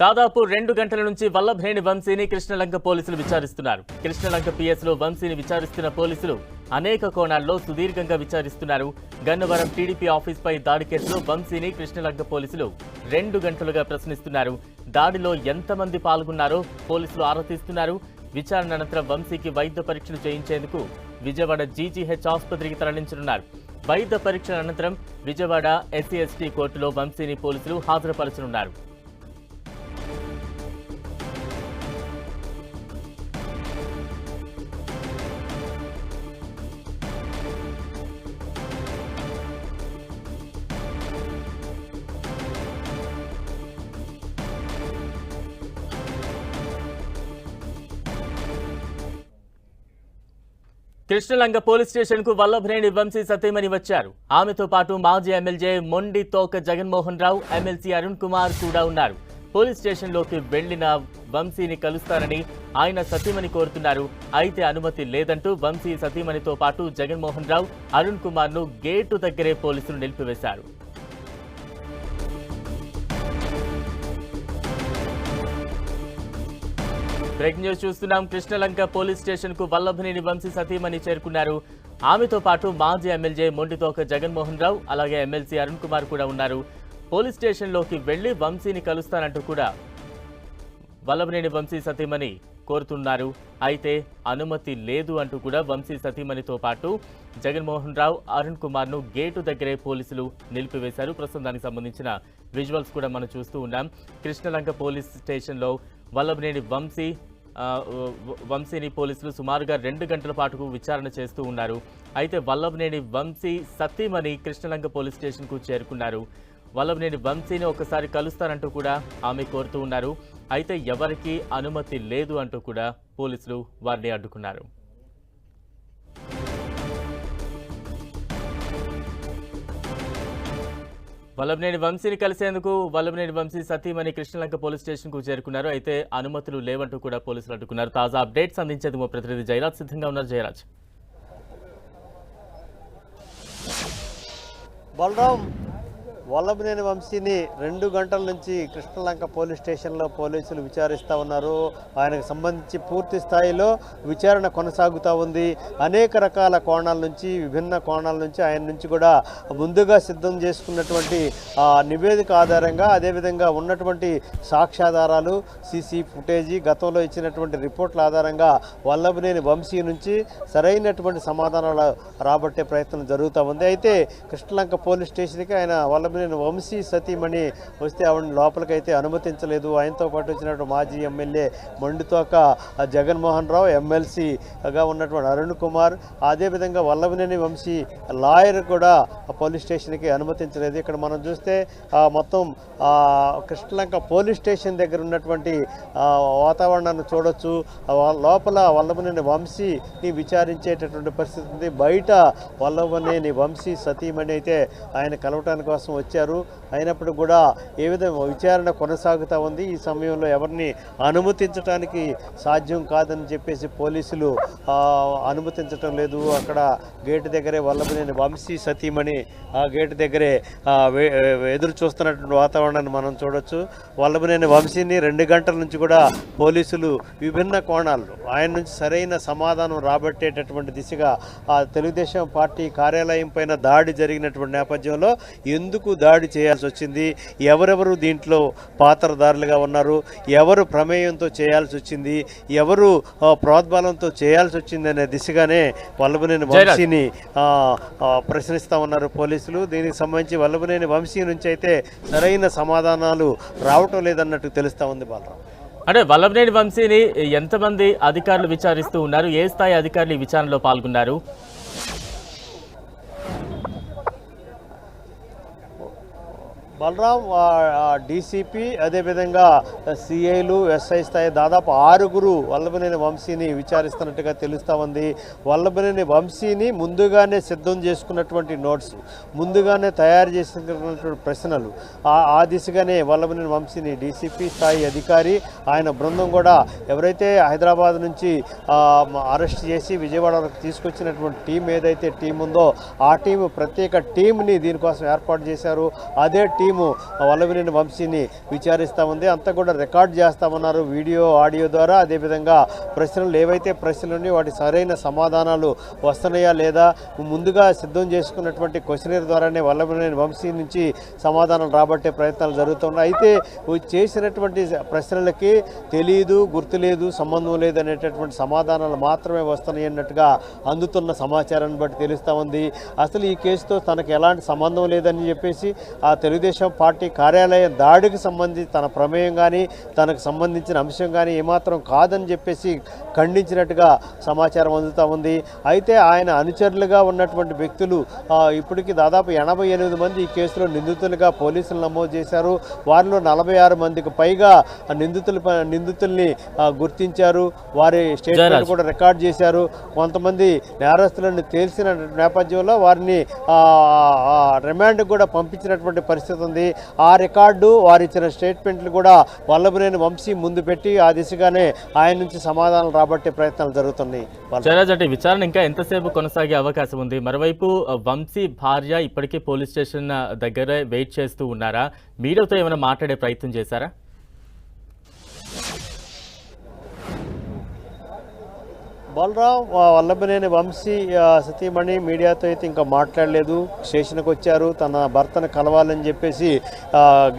దాదాపు 2 గంటల నుంచి వల్లభనేని వంశీని కృష్ణలంక పోలీసులు విచారిస్తున్నారు. కృష్ణలంక పిఎస్లో వంశీని విచారిస్తున్న పోలీసులు అనేక కోణాల్లో సుదీర్ఘంగా విచారిస్తున్నారు. గన్నవరం టీడీపీ ఆఫీస్పై దాడి కేసులో వంశీని కృష్ణలంక పోలీసులు 2 గంటలుగా ప్రశ్నిస్తున్నారు. దాడిలో ఎంతమంది పాల్గొన్నారో పోలీసులు ఆరా తీస్తున్నారు. విచారణ అనంతరం వంశీకి వైద్య పరీక్షలు చేయించేందుకు విజయవాడ జీజీహెచ్ ఆసుపత్రికి తరలించనున్నారు. వైద్య పరీక్షల అనంతరం విజయవాడ ఎస్సీ/ఎస్టీ కోర్టులో వంశీని పోలీసులు హాజరుపరచనున్నారు. కృష్ణలంక పోలీస్ స్టేషన్ కు వల్లభనేని వంశీ సతీమణి వచ్చారు. ఆమెతో పాటు మాజీ ఎమ్మెల్యే మొండి తోక జగన్మోహన్ రావు, ఎమ్మెల్సీ అరుణ్ కుమార్ కూడా ఉన్నారు. పోలీస్ స్టేషన్లోకి వెళ్లిన వంశీని కలుస్తారని ఆయన సతీమణి కోరుతున్నారు. అయితే అనుమతి లేదంటూ వంశీ సతీమణితో పాటు జగన్మోహన్ రావు, అరుణ్ కుమార్ ను గేటు దగ్గరే పోలీసులు నిలిపివేశారు. బ్రేకింగ్ న్యూస్ చూస్తున్నాం. కృష్ణలంక పోలీస్ స్టేషన్ కు వల్లభనేని వంశీ సతీమణి చేరుకున్నారు. ఆమెతో పాటు మాజీ ఎమ్మెల్యే మొండితోక జగన్మోహన్ రావు, అలాగే ఎమ్మెల్సీ అరుణ్ కుమార్ కూడా ఉన్నారు. పోలీస్ స్టేషన్లోకి వెళ్లి వంశీని కలుస్తానంటూ కూడా వల్లభనేని వంశీ సతీమణి కోరుతున్నారు. అయితే అనుమతి లేదు అంటూ కూడా వంశీ సతీమణితో పాటు జగన్మోహన్ రావు, అరుణ్ కుమార్ ను గేటు దగ్గరే పోలీసులు నిలిపివేశారు. ప్రస్తుతం దానికి సంబంధించిన విజువల్స్ కూడా మనం చూస్తూ ఉన్నాం. కృష్ణలంక పోలీస్ స్టేషన్లో వల్లభనేని వంశీని పోలీసులు సుమారుగా 2 గంటల పాటు విచారణ చేస్తూ ఉన్నారు. అయితే వల్లభనేని వంశీ సతీమణి కృష్ణలంక పోలీస్ స్టేషన్కు చేరుకున్నారు. వల్లభనేని వంశీని ఒకసారి కలుస్తారంటూ కూడా ఆమె కోరుతూ ఉన్నారు. అయితే ఎవరికీ అనుమతి లేదు అంటూ కూడా పోలీసులు వారిని అడ్డుకున్నారు. వల్లభనేని వంశీని కలిసేందుకు వల్లభనేని వంశీ సతీమణి కృష్ణలంక పోలీస్ స్టేషన్ కు చేరుకున్నారు. అయితే అనుమతులు లేవంటూ కూడా పోలీసులు అడ్డుకున్నారు. తాజా అప్డేట్స్ అందించేందుకు మా ప్రతినిధి జయరాజ్ సిద్ధంగా ఉన్నారు. జయరాజ్. బలరాం, వల్లభనేని వంశీని 2 గంటల నుంచి కృష్ణలంక పోలీస్ స్టేషన్లో పోలీసులు విచారిస్తూ ఉన్నారు. ఆయనకు సంబంధించి పూర్తి స్థాయిలో విచారణ కొనసాగుతూ ఉంది. అనేక రకాల కోణాల నుంచి, విభిన్న కోణాల నుంచి ఆయన నుంచి కూడా ముందుగా సిద్ధం చేసుకున్నటువంటి నివేదిక ఆధారంగా, అదేవిధంగా ఉన్నటువంటి సాక్ష్యాధారాలు, సీసీ ఫుటేజీ, గతంలో ఇచ్చినటువంటి రిపోర్ట్ల ఆధారంగా వల్లభనేని వంశీ నుంచి సరైనటువంటి సమాధానాలు రాబట్టే ప్రయత్నం జరుగుతూ ఉంది. అయితే కృష్ణలంక పోలీస్ స్టేషన్కి ఆయన వల్లభనేని వంశీ సతీమణి వస్తే ఆవిడని లోపలికైతే అనుమతించలేదు. ఆయనతో పాటు వచ్చినటువంటి మాజీ ఎమ్మెల్యే మొండితోక జగన్మోహన్ రావు, ఎమ్మెల్సీగా ఉన్నటువంటి అరుణ్ కుమార్, అదేవిధంగా వల్లభనేని వంశీ లాయర్ కూడా పోలీస్ స్టేషన్కి అనుమతించలేదు. ఇక్కడ మనం చూస్తే మొత్తం కృష్ణలంక పోలీస్ స్టేషన్ దగ్గర ఉన్నటువంటి వాతావరణాన్ని చూడొచ్చు. లోపల వల్లభనేని వంశీని విచారించేటటువంటి పరిస్థితి ఉంది. బయట వల్లభనేని వంశీ సతీమణి అయితే ఆయన కలవటానికి కోసం వచ్చారు. అయినప్పుడు కూడా ఏ విధంగా విచారణ కొనసాగుతూ ఉంది. ఈ సమయంలో ఎవరిని అనుమతించడానికి సాధ్యం కాదని చెప్పేసి పోలీసులు అనుమతించటం లేదు. అక్కడ గేటు దగ్గరే వల్లభనేని వంశీ సతీమణి ఆ గేటు దగ్గరే ఎదురు చూస్తున్నటువంటి వాతావరణాన్ని మనం చూడొచ్చు. వల్లభనేని వంశీని 2 గంటల నుంచి కూడా పోలీసులు విభిన్న కోణాల్లో ఆయన నుంచి సరైన సమాధానం రాబట్టేటటువంటి దిశగా తెలుగుదేశం పార్టీ కార్యాలయం పైన దాడి జరిగినటువంటి నేపథ్యంలో ఎందుకు దాడి చేయాల్సి వచ్చింది, ఎవరెవరు దీంట్లో పాత్రధారులుగా ఉన్నారు, ఎవరు ప్రమేయంతో చేయాల్సి వచ్చింది, ఎవరు ప్రోద్బలంతో చేయాల్సి వచ్చింది అనే దిశగానే వల్లభనేని వంశీని ప్రశ్నిస్తూ ఉన్నారు పోలీసులు. దీనికి సంబంధించి వల్లభనేని వంశీ నుంచి అయితే సరైన సమాధానాలు రావటం లేదన్నట్టు తెలుస్తూ ఉంది. బాలరావు, అంటే వల్లభనేని వంశీని ఎంతమంది అధికారులు విచారిస్తూ ఉన్నారు? ఏ స్థాయి అధికారులు ఈ విచారణలో పాల్గొన్నారు? బలరాం, డీసీపీ, అదేవిధంగా సిఐలు, ఎస్ఐ స్థాయి దాదాపు 6 వల్లభనేని వంశీని విచారిస్తున్నట్టుగా తెలుస్తూ ఉంది. వల్లభనేని వంశీని ముందుగానే సిద్ధం చేసుకున్నటువంటి నోట్స్, ముందుగానే తయారు చేసుకున్నటువంటి ప్రశ్నలు, ఆ దిశగానే వల్లభనేని వంశీని డీసీపీ స్థాయి అధికారి, ఆయన బృందం కూడా ఎవరైతే హైదరాబాద్ నుంచి అరెస్ట్ చేసి విజయవాడ వరకు తీసుకొచ్చినటువంటి టీం ఏదైతే టీం ఉందో ఆ టీం ప్రత్యేక టీంని దీనికోసం ఏర్పాటు చేశారు. అదే టీం టీము వల్లభనేని వంశీని విచారిస్తూ ఉంది. అంతా కూడా రికార్డ్ చేస్తామన్నారు వీడియో ఆడియో ద్వారా. అదేవిధంగా ప్రశ్నలు ఏవైతే ప్రశ్నలు ఉన్నాయో వాటి సరైన సమాధానాలు వస్తున్నాయా లేదా ముందుగా సిద్ధం చేసుకున్నటువంటి క్వశ్చనర్ ద్వారానే వల్లభనేని వంశీ నుంచి సమాధానం రాబట్టే ప్రయత్నాలు జరుగుతున్నాయి. అయితే చేసినటువంటి ప్రశ్నలకి తెలియదు, గుర్తులేదు, సంబంధం లేదు అనేటటువంటి సమాధానాలు మాత్రమే వస్తున్నాయి అన్నట్టుగా అందుతున్న సమాచారాన్ని బట్టి తెలుస్తూ ఉంది. అసలు ఈ కేసుతో తనకు ఎలాంటి సంబంధం లేదని చెప్పేసి ఆ తెలుగుదేశం పార్టీ కార్యాలయం దాడికి సంబంధించి తన ప్రమేయం కానీ తనకు సంబంధించిన అంశం కానీ ఏమాత్రం కాదని చెప్పేసి ఖండించినట్టుగా సమాచారం అందుతూ ఉంది. అయితే ఆయన అనుచరులుగా ఉన్నటువంటి వ్యక్తులు ఇప్పటికీ దాదాపు 88 మంది ఈ కేసులో నిందితులుగా పోలీసులు నమోదు చేశారు. వారిలో 46 మందికి పైగా నిందితుల్ని గుర్తించారు. వారి స్టేట్మెంట్ కూడా రికార్డ్ చేశారు. కొంతమంది నేరస్తులను తేల్చిన నేపథ్యంలో వారిని రిమాండ్ కూడా పంపించినటువంటి పరిస్థితి ఉంది. ఆ రికార్డు వారు ఇచ్చిన స్టేట్మెంట్లు కూడా వల్లభనేని వంశీ ముందు పెట్టి ఆ దిశగానే ఆయన నుంచి సమాధానం రాబట్టే ప్రయత్నాలు జరుగుతున్నాయి. అంటే విచారణ ఇంకా ఎంతసేపు కొనసాగే అవకాశం ఉంది? మరోవైపు వంశీ భార్య ఇప్పటికీ పోలీస్ స్టేషన్ దగ్గర వెయిట్ చేస్తూ ఉన్నారా? మీడియాతో ఏమైనా మాట్లాడే ప్రయత్నం చేశారా? బలరాం వల్లభనేని వంశీ సతీమణి మీడియాతో అయితే ఇంకా మాట్లాడలేదు. స్టేషన్కి వచ్చారు, తన భర్తను కలవాలని చెప్పేసి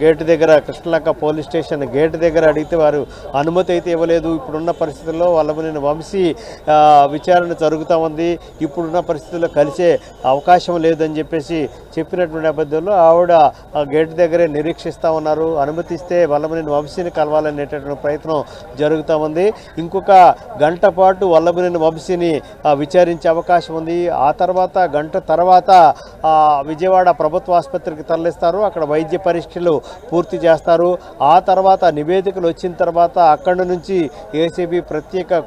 గేటు దగ్గర కృష్ణలంక పోలీస్ స్టేషన్ గేటు దగ్గర అడిగితే వారు అనుమతి అయితే ఇవ్వలేదు. ఇప్పుడున్న పరిస్థితుల్లో వల్లభనేని వంశీ విచారణ జరుగుతూ ఉంది, ఇప్పుడున్న పరిస్థితుల్లో కలిసే అవకాశం లేదని చెప్పేసి చెప్పినటువంటి నేపథ్యంలో ఆవిడ గేటు దగ్గరే నిరీక్షిస్తూ ఉన్నారు. అనుమతిస్తే వల్లభనేని వంశీని కలవాలనేటటువంటి ప్రయత్నం జరుగుతూ ఉంది. ఇంకొక గంట పాటు వల్లభనేని వంశీని విచారించే అవకాశం ఉంది. ఆ తర్వాత గంట తర్వాత విజయవాడ ప్రభుత్వ ఆసుపత్రికి తరలిస్తారు. అక్కడ వైద్య పరీక్షలు పూర్తి చేస్తారు. ఆ తర్వాత నివేదికలు వచ్చిన తర్వాత అక్కడి నుంచి ఏసీబీ ప్రత్యేక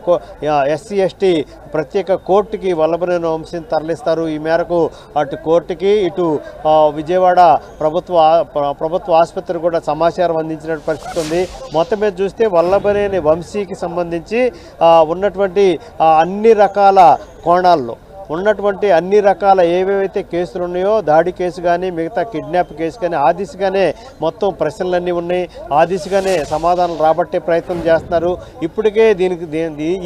ఎస్సీ ఎస్టీ ప్రత్యేక కోర్టుకి వల్లభనేని వంశీని తరలిస్తారు. ఈ మేరకు అటు కోర్టుకి ఇటు విజయవాడ ప్రభుత్వ ఆసుపత్రి కూడా సమాచారం అందించిన పరిస్థితి ఉంది. మొత్తం మీద చూస్తే వల్లభనేని వంశీకి సంబంధించి ఉన్నటువంటి అన్ని రకాల కోణాల్లో ఉన్నటువంటి అన్ని రకాల ఏవేవైతే కేసులు ఉన్నాయో దాడి కేసు కానీ మిగతా కిడ్నాప్ కేసు కానీ ఆ దిశగానే మొత్తం ప్రశ్నలన్నీ ఉన్నాయి. ఆ దిశగానే సమాధానం రాబట్టే ప్రయత్నం చేస్తున్నారు. ఇప్పటికే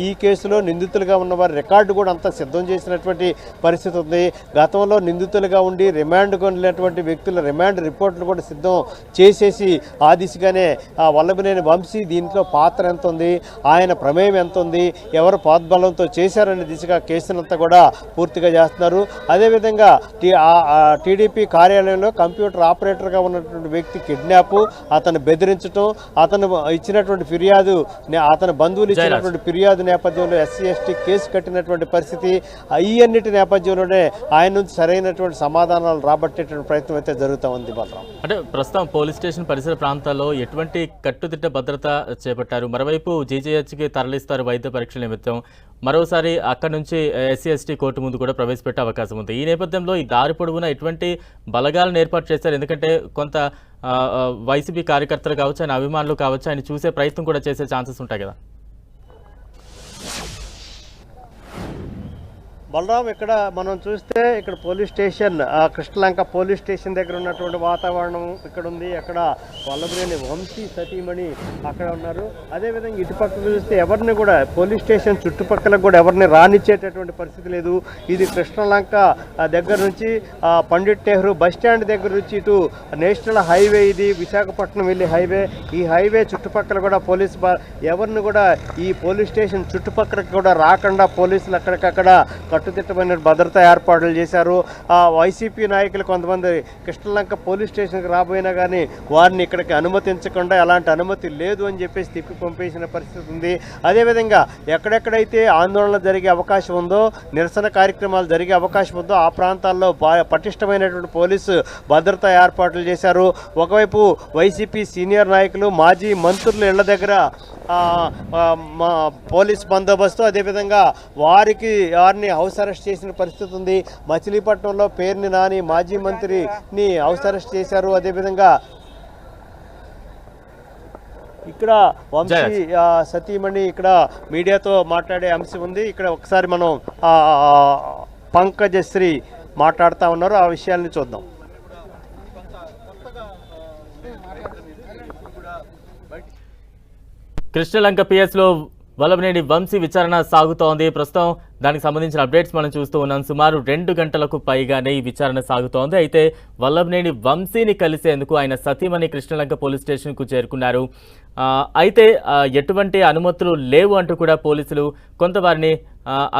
ఈ కేసులో నిందితులుగా ఉన్నవారి రికార్డు కూడా అంతా సిద్ధం చేసినటువంటి పరిస్థితి ఉంది. గతంలో నిందితులుగా ఉండి రిమాండ్కు వెళ్ళినటువంటి వ్యక్తుల రిమాండ్ రిపోర్టులు కూడా సిద్ధం చేసేసి ఆ దిశగానే వల్లభనేని వంశీ దీంట్లో పాత్ర ఎంత ఉంది, ఆయన ప్రమేయం ఎంత ఉంది, ఎవరు ప్రోద్బలంతో చేశారనే దిశగా కేసునంతా కూడా పూర్తిగా చేస్తున్నారు. అదేవిధంగా టీడీపీ కార్యాలయంలో కంప్యూటర్ ఆపరేటర్గా ఉన్నటువంటి వ్యక్తి కిడ్నాప్, అతను బెదిరించడం, అతను ఇచ్చినటువంటి ఫిర్యాదు, అతని బంధువులు ఇచ్చినటువంటి ఫిర్యాదు నేపథ్యంలో ఎస్సీ ఎస్టీ కేసు కట్టినటువంటి పరిస్థితి, ఈ అన్నిటి నేపథ్యంలోనే ఆయన నుంచి సరైనటువంటి సమాధానాలు రాబట్టేటువంటి ప్రయత్నం అయితే జరుగుతూ ఉంది. బలరాం, అంటే ప్రస్తుతం పోలీస్ స్టేషన్ పరిసర ప్రాంతాల్లో ఎటువంటి కట్టుదిట్ట భద్రత చేపట్టారు? మరోవైపు జీజీహెచ్కి తరలిస్తారు వైద్య పరీక్షల నిమిత్తం. మరోసారి అక్కడి నుంచి ఎస్సీ ఎస్టీ కోర్టు ముందు కూడా ప్రవేశపెట్టే అవకాశం ఉంది. ఈ నేపథ్యంలో ఈ దారి పొడవునా ఎటువంటి బలగాలను ఏర్పాటు చేశారు? ఎందుకంటే కొంత వైసీపీ కార్యకర్తలు కావచ్చు, ఆయన అభిమానులు కావచ్చు, ఆయన చూసే ప్రయత్నం కూడా చేసే ఛాన్సెస్ ఉంటాయి కదా. బలరాం, ఇక్కడ మనం చూస్తే ఇక్కడ police station Krishnalanka police station దగ్గర ఉన్నటువంటి వాతావరణం ఇక్కడ ఉంది. అక్కడ వల్లభనేని వంశీ సతీమణి అక్కడ ఉన్నారు. అదేవిధంగా ఇటుపక్కన చూస్తే ఎవరిని కూడా పోలీస్ స్టేషన్ చుట్టుపక్కల కూడా ఎవరిని రానిచ్చేటటువంటి పరిస్థితి లేదు. ఇది కృష్ణలంక దగ్గర నుంచి పండిట్ నెహ్రూ బస్ స్టాండ్ దగ్గర నుంచి ఇటు నేషనల్ హైవే, ఇది విశాఖపట్నం వెళ్ళే హైవే. ఈ హైవే చుట్టుపక్కల కూడా ఎవరిని కూడా ఈ పోలీస్ స్టేషన్ చుట్టుపక్కల కూడా రాకుండా పోలీసులు అక్కడికక్కడ కట్టుదిట్టమైన భద్రతా ఏర్పాట్లు చేశారు. వైసీపీ నాయకులు కొంతమంది కృష్ణలంక పోలీస్ స్టేషన్కి రాబోయినా కానీ వారిని ఇక్కడికి అనుమతించకుండా ఎలాంటి అనుమతి లేదు అని చెప్పేసి తిప్పి పంపేసిన పరిస్థితి ఉంది. అదేవిధంగా ఎక్కడెక్కడైతే ఆందోళన జరిగే అవకాశం ఉందో, నిరసన కార్యక్రమాలు జరిగే అవకాశం ఉందో ఆ ప్రాంతాల్లో పటిష్టమైనటువంటి పోలీసు భద్రతా ఏర్పాట్లు చేశారు. ఒకవైపు వైసీపీ సీనియర్ నాయకులు, మాజీ మంత్రులు ఇళ్ల దగ్గర పోలీస్ బందోబస్తు, అదేవిధంగా వారిని హౌస్ అరెస్ట్ చేసిన పరిస్థితి ఉంది. మచిలీపట్నంలో పేర్ని నాని మాజీ మంత్రిని హౌస్ అరెస్ట్ చేశారు. అదేవిధంగా ఇక్కడ వంశీ సతీమణి ఇక్కడ మీడియాతో మాట్లాడే అంశం ఉంది. ఇక్కడ ఒకసారి మనం పంకజశ్రీ మాట్లాడుతూ ఉన్నారు, ఆ విషయాల్ని చూద్దాం. కృష్ణలంక పిఎస్లో వల్లభనేని వంశీ విచారణ సాగుతోంది. ప్రస్తుతం దానికి సంబంధించిన అప్డేట్స్ మనం చూస్తూ ఉన్నాం. సుమారు 2 గంటలకు పైగానే ఈ విచారణ సాగుతోంది. అయితే వల్లభనేని వంశీని కలిసేందుకు ఆయన సతీమణి కృష్ణలంక పోలీస్ స్టేషన్కు చేరుకున్నారు. అయితే ఎటువంటి అనుమతులు లేవు అంటూ కూడా పోలీసులు కొంతవారిని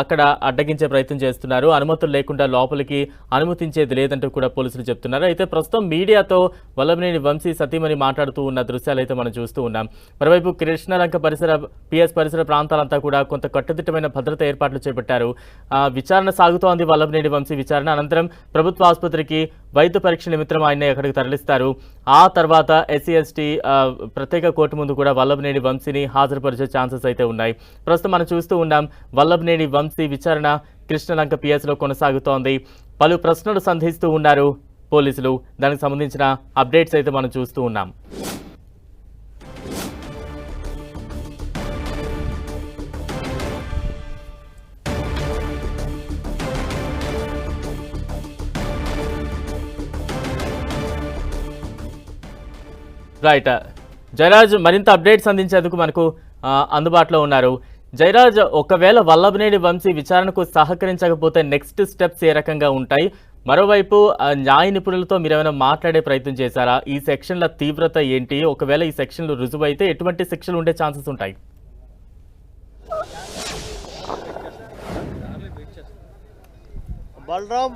అక్కడ అడ్డగించే ప్రయత్నం చేస్తున్నారు. అనుమతులు లేకుండా లోపలికి అనుమతించేది లేదంటూ కూడా పోలీసులు చెప్తున్నారు. అయితే ప్రస్తుతం మీడియాతో వల్లభనేని వంశీ సతీమణి మాట్లాడుతూ ఉన్న దృశ్యాలు అయితే మనం చూస్తూ ఉన్నాం. మరోవైపు కృష్ణలంక పిఎస్ పరిసర ప్రాంతాలంతా కూడా కొంత కట్టుదిట్టమైన భద్రత ఏర్పాట్లు చేపట్టారు. విచారణ సాగుతోంది. వల్లభనేని వంశీ విచారణ అనంతరం ప్రభుత్వ ఆసుపత్రికి వైద్య పరీక్ష నిమిత్తం ఆయన్ని అక్కడికి తరలిస్తారు. ఆ తర్వాత SC/ST ప్రత్యేక కోర్టు ముందు కూడా వల్లభనేని వంశీని హాజరుపరిచే ఛాన్సెస్ అయితే ఉన్నాయి. ప్రస్తుతం మనం చూస్తూ ఉన్నాం వల్లభనేని వంశీ విచారణ కృష్ణలంక పిఎస్లో కొనసాగుతోంది. పలు ప్రశ్నలు సంధిస్తూ ఉన్నారు పోలీసులు. దానికి సంబంధించిన అప్డేట్స్ అయితే మనం చూస్తూ ఉన్నాం. రైట్, జయరాజ్ మరింత అప్డేట్స్ అందించేందుకు మనకు అందుబాటులో ఉన్నారు. జయరాజ్, ఒకవేళ వల్లభనేని వంశీ విచారణకు సహకరించకపోతే నెక్స్ట్ స్టెప్స్ ఏ రకంగా ఉంటాయి? మరోవైపు న్యాయ నిపుణులతో మీరు ఏమైనా మాట్లాడే ప్రయత్నం చేశారా? ఈ సెక్షన్ల తీవ్రత ఏంటి? ఒకవేళ ఈ సెక్షన్లు రుజువైతే ఎటువంటి శిక్షలు ఉండే ఛాన్సెస్ ఉంటాయి? బలరాం,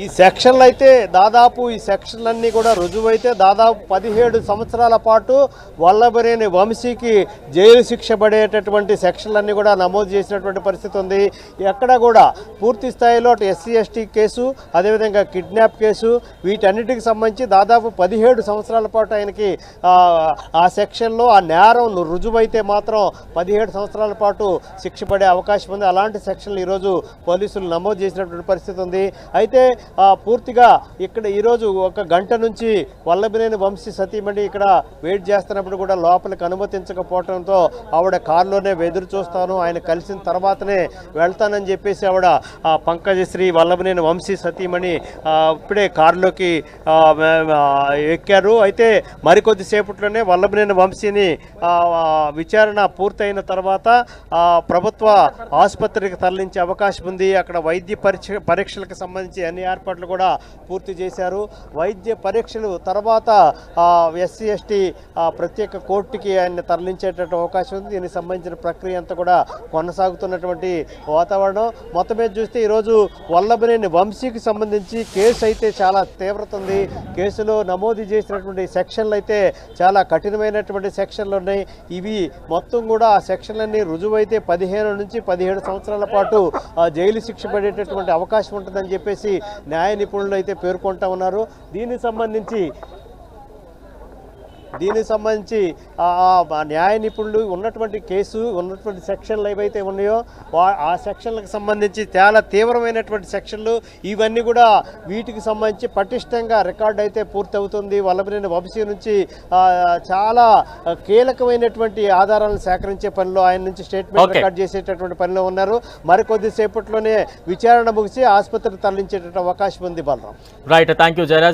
ఈ సెక్షన్లు అయితే దాదాపు ఈ సెక్షన్లన్నీ కూడా రుజువైతే దాదాపు 17 సంవత్సరాల పాటు వల్లభనేని వంశీకి జైలు శిక్ష పడేటటువంటి సెక్షన్లన్నీ కూడా నమోదు చేసినటువంటి పరిస్థితి ఉంది. ఎక్కడ కూడా పూర్తి స్థాయిలో SC/ST కేసు, అదేవిధంగా కిడ్నాప్ కేసు, వీటన్నిటికి సంబంధించి దాదాపు 17 సంవత్సరాల పాటు ఆయనకి ఆ సెక్షన్లో ఆ నేరం రుజువైతే మాత్రం 17 సంవత్సరాల పాటు శిక్ష పడే అవకాశం ఉంది. అలాంటి సెక్షన్లు ఈరోజు పోలీసులు నమోదు చేసినటువంటి పరిస్థితి ఉంది. అయితే పూర్తిగా ఇక్కడ ఈరోజు 1 గంట నుంచి వల్లభనేని వంశీ సతీమణి ఇక్కడ వెయిట్ చేస్తున్నప్పుడు కూడా లోపలికి అనుమతించకపోవడంతో ఆవిడ కారులోనే ఎదురు చూస్తాను, ఆయన కలిసిన తర్వాతనే వెళ్తానని చెప్పేసి ఆవిడ పంకజశ్రీ వల్లభనేని వంశీ సతీమణి ఇప్పుడే కారులోకి ఎక్కారు. అయితే మరికొద్దిసేపట్లోనే వల్లభనేని వంశీని విచారణ పూర్తయిన తర్వాత ప్రభుత్వ ఆసుపత్రికి తరలించే అవకాశం ఉంది. అక్కడ వైద్య పరీక్షలకు సంబంధించి అన్ని ఏర్పాట్లు కూడా పూర్తి చేశారు. వైద్య పరీక్షలు తర్వాత SC/ST ప్రత్యేక కోర్టుకి ఆయన తరలించేటటువంటి అవకాశం ఉంది. దీనికి సంబంధించిన ప్రక్రియ అంతా కూడా కొనసాగుతున్నటువంటి వాతావరణం. మొత్తం మీద చూస్తే ఈరోజు వల్లభనేని వంశీకి సంబంధించి కేసు అయితే చాలా తీవ్రత ఉంది. కేసులో నమోదు చేసినటువంటి సెక్షన్లు అయితే చాలా కఠినమైనటువంటి సెక్షన్లు ఉన్నాయి. ఇవి మొత్తం కూడా ఆ సెక్షన్లన్నీ రుజువైతే 15 నుంచి 17 సంవత్సరాల పాటు జైలు శిక్ష పడేటటువంటి అవకాశం ఉంటుందని చెప్పేసి న్యాయ నిపుణులు అయితే పేర్కొంటా ఉన్నారు. దీనికి సంబంధించి న్యాయ నిపుణులు ఉన్నటువంటి కేసు ఉన్నటువంటి సెక్షన్లు ఏవైతే ఉన్నాయో ఆ సెక్షన్లకు సంబంధించి చాలా తీవ్రమైనటువంటి సెక్షన్లు ఇవన్నీ కూడా వీటికి సంబంధించి పటిష్టంగా రికార్డు అయితే పూర్తవుతుంది. వల్లభనేని వంశీ నుంచి చాలా కీలకమైనటువంటి ఆధారాలను సేకరించే పనిలో ఆయన నుంచి స్టేట్మెంట్ రికార్డ్ చేసేటటువంటి పనిలో ఉన్నారు. మరికొద్దిసేపట్లోనే విచారణ ముగిసి ఆసుపత్రికి తరలించేటటువంటి అవకాశం ఉంది. Balaram. Right, thank you Jayaraj.